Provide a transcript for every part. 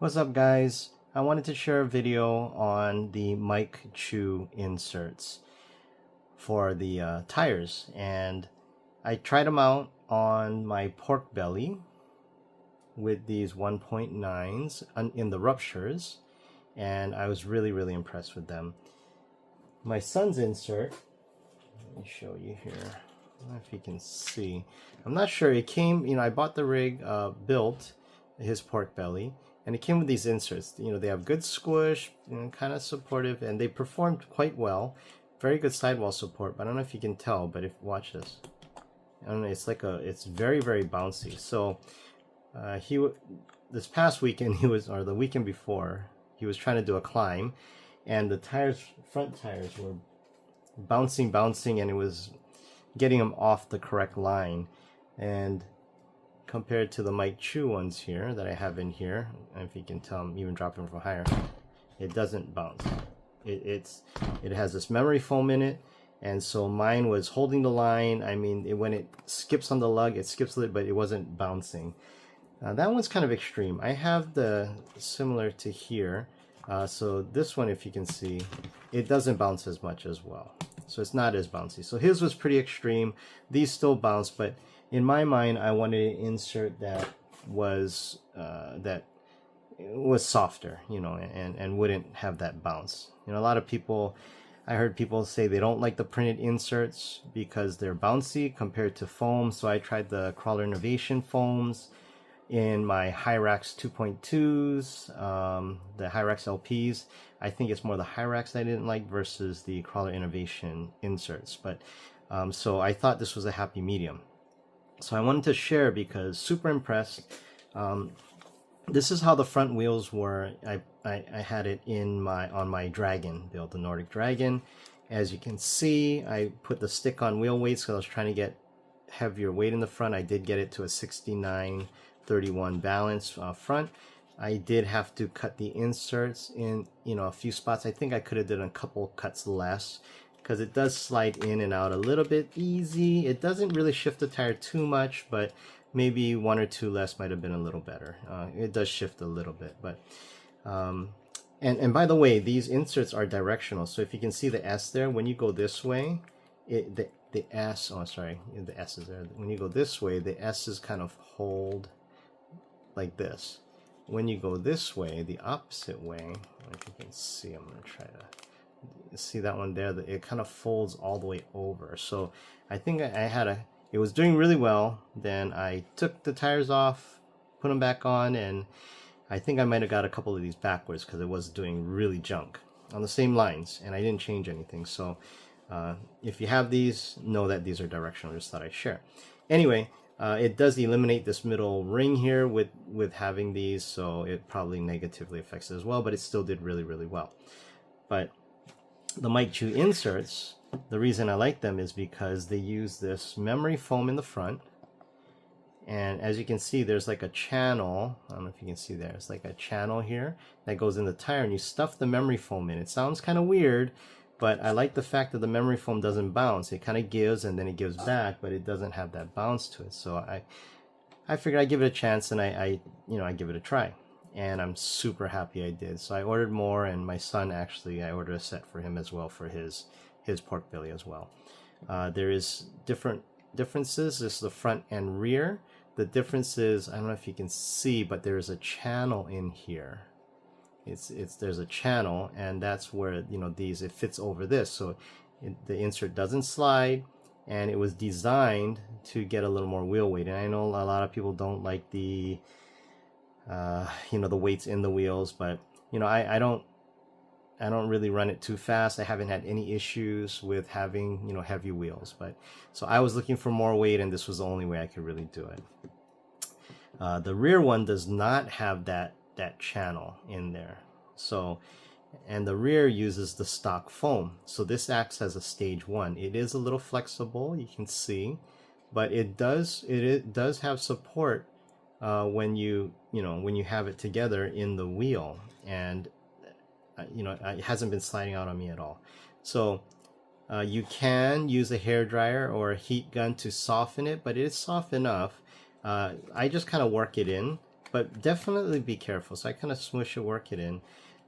What's up, guys? I wanted to share a video on the Mike Chu inserts for the tires, and I tried them out on my pork belly with these 1.9s in the ruptures, and I was really impressed with them. My son's insert, let me show you here. I don't know if you can see. I'm not sure. It came, I bought the rig built, his pork belly, and it came with these inserts. They have good squish, kind of supportive, and they performed quite well. Very good sidewall support, but I don't know if you can tell, but watch this. I don't know, it's very bouncy. So this past weekend or the weekend before, he was trying to do a climb, and the front tires were bouncing, and it was getting them off the correct line. And compared to the Mike Chu ones here that I have in here, and if you can tell, I'm even dropping from higher, it doesn't bounce. It has this memory foam in it, and so mine was holding the line. I mean, when it skips on the lug, it skips it, but it wasn't bouncing. That one's kind of extreme. I have the similar to here. So this one, if you can see, it doesn't bounce as much as well. So it's not as bouncy. So his was pretty extreme. These still bounce, but in my mind, I wanted an insert that was softer, and wouldn't have that bounce. A lot of people, I heard people say they don't like the printed inserts because they're bouncy compared to foam. So I tried the Crawler Innovation foams in my Hyrax 2.2s, the Hyrax LPs. I think it's more the Hyrax I didn't like versus the Crawler Innovation inserts. But so I thought this was a happy medium. So I wanted to share because super impressed. This is how the front wheels were. I had it on my Dragon build, the Nordic Dragon. As you can see, I put the stick-on wheel weights because I was trying to get heavier weight in the front. I did get it to a 69-31 balance front. I did have to cut the inserts in a few spots. I think I could have done a couple cuts less because it does slide in and out a little bit easy. It doesn't really shift the tire too much, but maybe one or two less might have been a little better. It does shift a little bit, but and by the way, these inserts are directional. So if you can see the S there, when you go this way, the S, oh sorry, the S is there. When you go this way, the S's kind of hold like this. When you go this way, the opposite way, if you can see, I'm gonna try to see that one there, it kind of folds all the way over. So I think it was doing really well. Then I took the tires off, put them back on, and I think I might have got a couple of these backwards because it was doing really junk on the same lines, and I didn't change anything. So if you have these, know that these are directional. I just thought I'd share. Anyway, it does eliminate this middle ring here with having these, so it probably negatively affects it as well, but it still did really well. But the Mike Chu inserts, the reason I like them is because they use this memory foam in the front, and as you can see, there's like a channel. I don't know if you can see there. It's like a channel here that goes in the tire, and you stuff the memory foam in. It sounds kind of weird, but I like the fact that the memory foam doesn't bounce. It kind of gives and then it gives back, but it doesn't have that bounce to it. So I figured I'd give it a chance, and I give it a try. And I'm super happy I did. So I ordered more, and my son actually, I ordered a set for him as well for his pork belly as well. There is differences. This is the front and rear. The difference is, I don't know if you can see, but there's a channel in here. There's a channel, and that's where it fits over this, so the insert doesn't slide, and it was designed to get a little more wheel weight. And I know a lot of people don't like the the weights in the wheels, but I don't really run it too fast. I haven't had any issues with having heavy wheels, but so I was looking for more weight, and this was the only way I could really do it. The rear one does not have that channel in there, so, and the rear uses the stock foam, so this acts as a stage 1. It is a little flexible, you can see, but it does have support when you have it together in the wheel, and it hasn't been sliding out on me at all. So you can use a hair dryer or a heat gun to soften it, but it's soft enough. I just kind of work it in but definitely be careful. So I kind of smush it, work it in.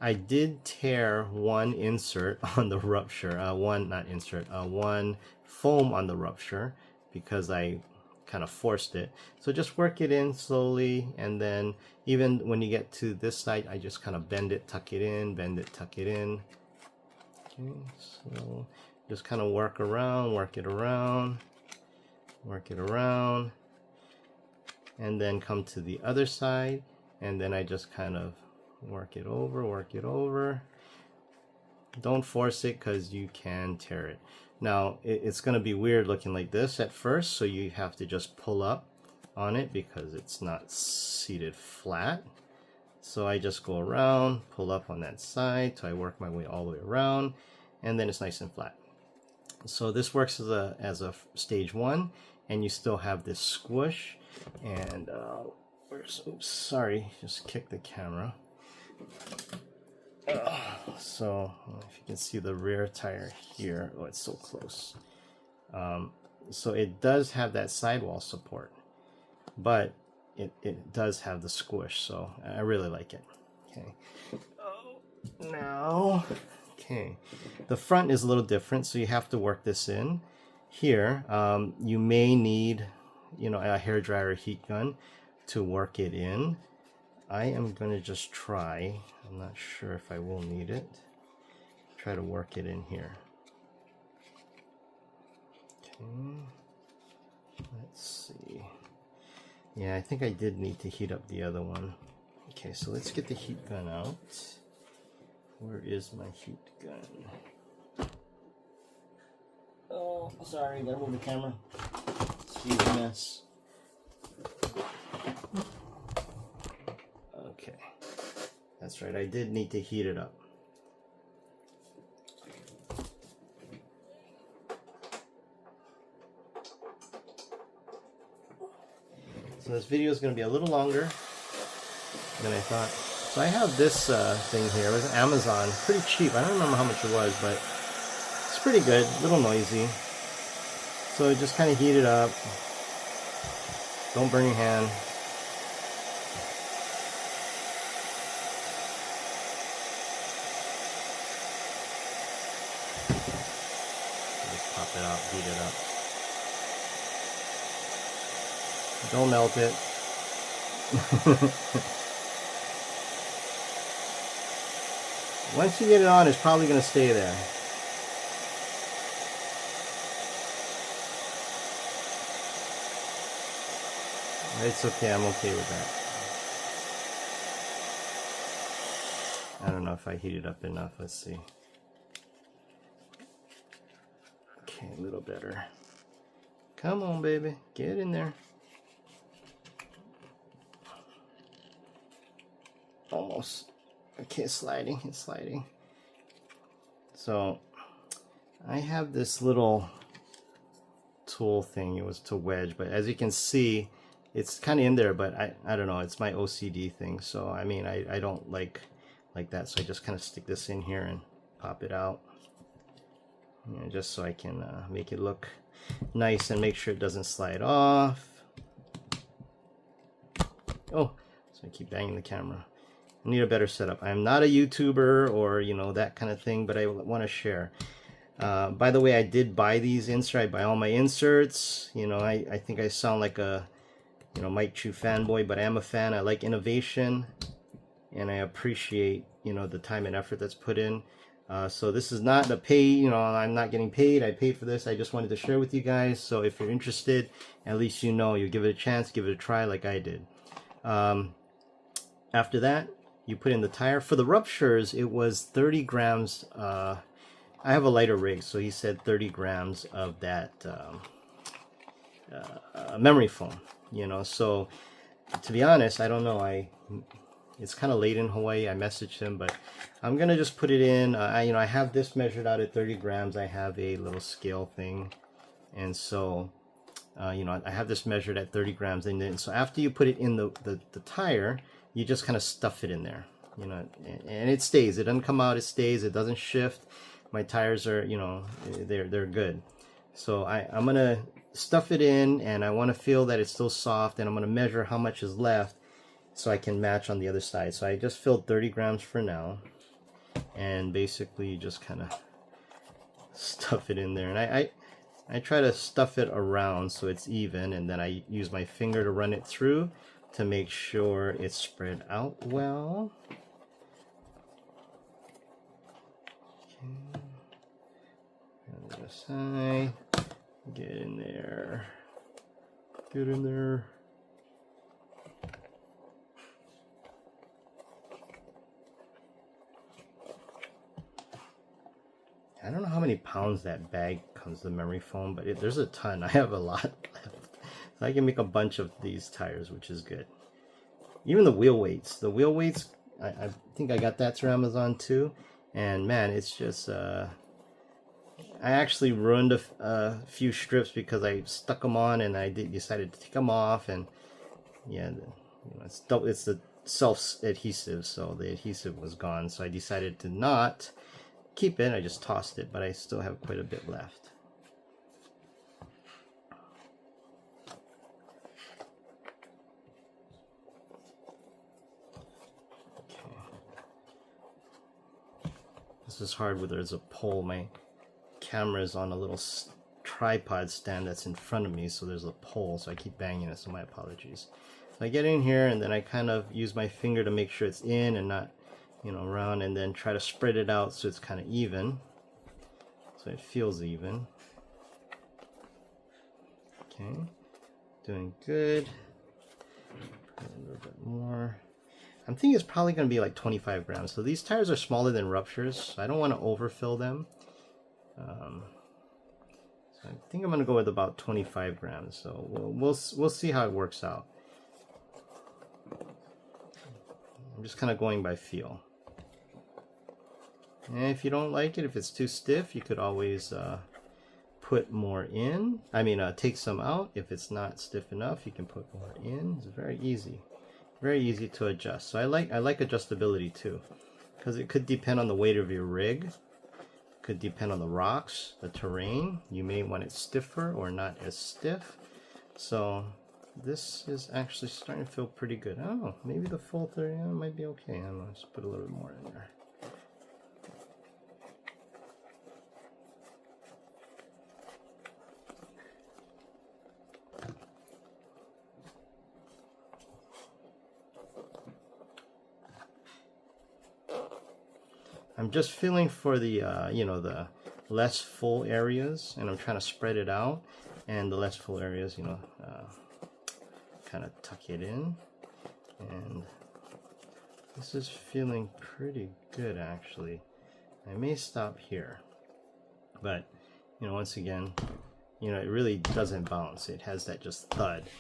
I did tear one insert on the rupture, one foam on the rupture because I kind of forced it. So just work it in slowly, and then even when you get to this side, I just kind of bend it, tuck it in, bend it, tuck it in. Okay, so just kind of work around, work it around, work it around, and then come to the other side, and then I just kind of work it over, work it over. Don't force it because you can tear it. Now it's going to be weird looking like this at first, so you have to just pull up on it because it's not seated flat. So I just go around, pull up on that side till I work my way all the way around, and then it's nice and flat. So this works as a stage one, and you still have this squish. And oops, sorry, just kicked the camera. So if you can see the rear tire here, oh, it's so close. So it does have that sidewall support, but it does have the squish, so I really like it. Okay. Now, okay, the front is a little different, so you have to work this in. Here, you may need, you know, a hairdryer heat gun to work it in. I am going to just try, I'm not sure if I will need it, try to work it in here. Okay, let's see. Yeah, I think I did need to heat up the other one. Okay, so let's get the heat gun out. Where is my heat gun? Oh, sorry, gotta move the camera. See the mess. Okay, that's right, I did need to heat it up. So this video is going to be a little longer than I thought. So I have this thing here. It was Amazon, pretty cheap. I don't remember how much it was, but it's pretty good. A little noisy. So just kind of heat it up. Don't burn your hand. Just pop it out, heat it up. Don't melt it. Once you get it on, it's probably going to stay there. It's okay, I'm okay with that. I don't know if I heat it up enough, let's see. Okay, a little better. Come on, baby, get in there. Almost. Okay, it's sliding, it's sliding. So I have this little tool thing. It was to wedge, but as you can see, it's kind of in there, but I don't know, it's my OCD thing. So I mean, I don't like that, so I just kind of stick this in here and pop it out, you know, just so I can make it look nice and make sure it doesn't slide off. Oh, so I keep banging the camera. I need a better setup. I'm not a YouTuber or, you know, that kind of thing, but I want to share. By the way, I did buy these inserts. I buy all my inserts. You know, I think I sound like a, you know, Mike Chu fanboy, but I am a fan. I like innovation, and I appreciate, you know, the time and effort that's put in. So this is not a pay, you know, I'm not getting paid. I paid for this. I just wanted to share with you guys. So if you're interested, at least you know, you give it a chance, give it a try like I did. After that, you put in the tire. For the ruptures, it was 30 grams. I have a lighter rig, so he said 30 grams of that memory foam, you know. So to be honest, I don't know. It's kind of late in Hawaii. I messaged him, but I'm gonna just put it in. You know, I have this measured out at 30 grams. I have a little scale thing, and so you know, I have this measured at 30 grams. And then so after you put it in the tire, you just kind of stuff it in there, you know, and it stays. It doesn't come out. It stays. It doesn't shift. My tires are, you know, they're good. So I'm gonna stuff it in, and I want to feel that it's still soft, and I'm gonna measure how much is left. so I can match on the other side. So I just filled 30 grams for now, and basically just kind of stuff it in there. And I try to stuff it around so it's even, and then I use my finger to run it through to make sure it's spread out well. Okay. On the other side, get in there, get in there. I don't know how many pounds that bag comes, the memory foam, but there's a ton. I have a lot left. So I can make a bunch of these tires, which is good. Even the wheel weights. The wheel weights, I think I got that through Amazon too. And man, it's just, I actually ruined a few strips because I stuck them on and I decided to take them off. And yeah, it's the self-adhesive, so the adhesive was gone. So I decided to not keep it. I just tossed it, but I still have quite a bit left. Okay. This is hard where there's a pole. My camera is on a little tripod stand that's in front of me, so there's a pole, so I keep banging it, so my apologies. So I get in here and then I kind of use my finger to make sure it's in and not, you know, around, and then try to spread it out so it's kind of even, so it feels even. Okay, doing good. A little bit more. I'm thinking it's probably going to be like 25 grams. So these tires are smaller than Ruptures, so I don't want to overfill them. So I think I'm going to go with about 25 grams. So we'll see how it works out. I'm just kind of going by feel. And if you don't like it, if it's too stiff, you could always put more in. I mean, take some out. If it's not stiff enough, you can put more in. It's very easy to adjust. So I like adjustability too, because it could depend on the weight of your rig, could depend on the rocks, the terrain. You may want it stiffer or not as stiff. So this is actually starting to feel pretty good. Oh, maybe the full 30 might be okay. I'm gonna just put a little bit more in there. I'm just feeling for the, you know, the less full areas, and I'm trying to spread it out, and the less full areas, you know, kind of tuck it in, and this is feeling pretty good actually. I may stop here, but, you know, once again, you know, it really doesn't bounce. It has that just thud,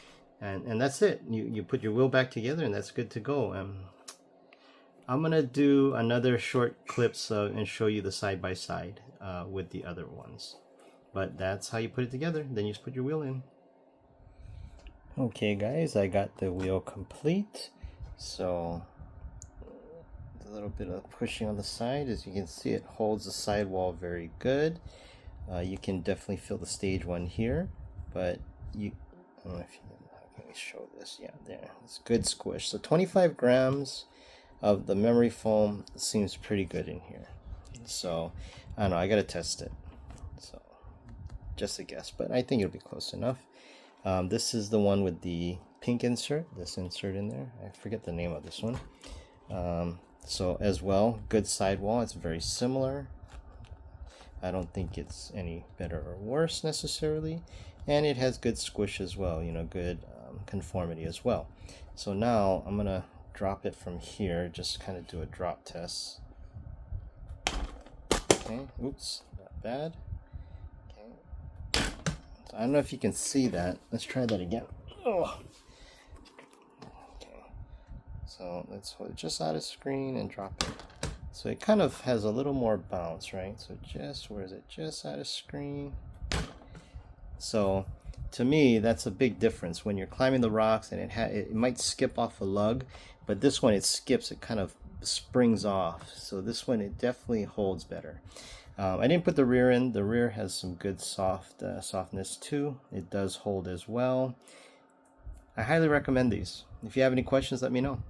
and that's it. You put your wheel back together, and that's good to go. I'm gonna do another short clips and show you the side-by-side with the other ones, but that's how you put it together. Then you just put your wheel in. Okay guys, I got the wheel complete. So a little bit of pushing on the side. As you can see, it holds the sidewall very good. You can definitely feel the stage one here, but I don't know if you can show this. Yeah, there, it's good squish. So 25 grams of the memory foam seems pretty good in here. So I don't know, I gotta test it. So just a guess, but I think it'll be close enough. This is the one with the pink insert, this insert in there. I forget the name of this one. So as well, good sidewall. It's very similar. I don't think it's any better or worse necessarily, and it has good squish as well, you know, good conformity as well. So now I'm gonna drop it from here, just kind of do a drop test. Okay, oops, not bad. Okay, so I don't know if you can see that. Let's try that again. Oh. Okay, so let's hold it just out of screen and drop it. So it kind of has a little more bounce, right? So just, where is it? Just out of screen. So to me, that's a big difference when you're climbing the rocks, and it might skip off a lug, but this one, it skips, it kind of springs off. So this one, it definitely holds better. I didn't put the rear in. The rear has some good softness too. It does hold as well. I highly recommend these. If you have any questions, let me know.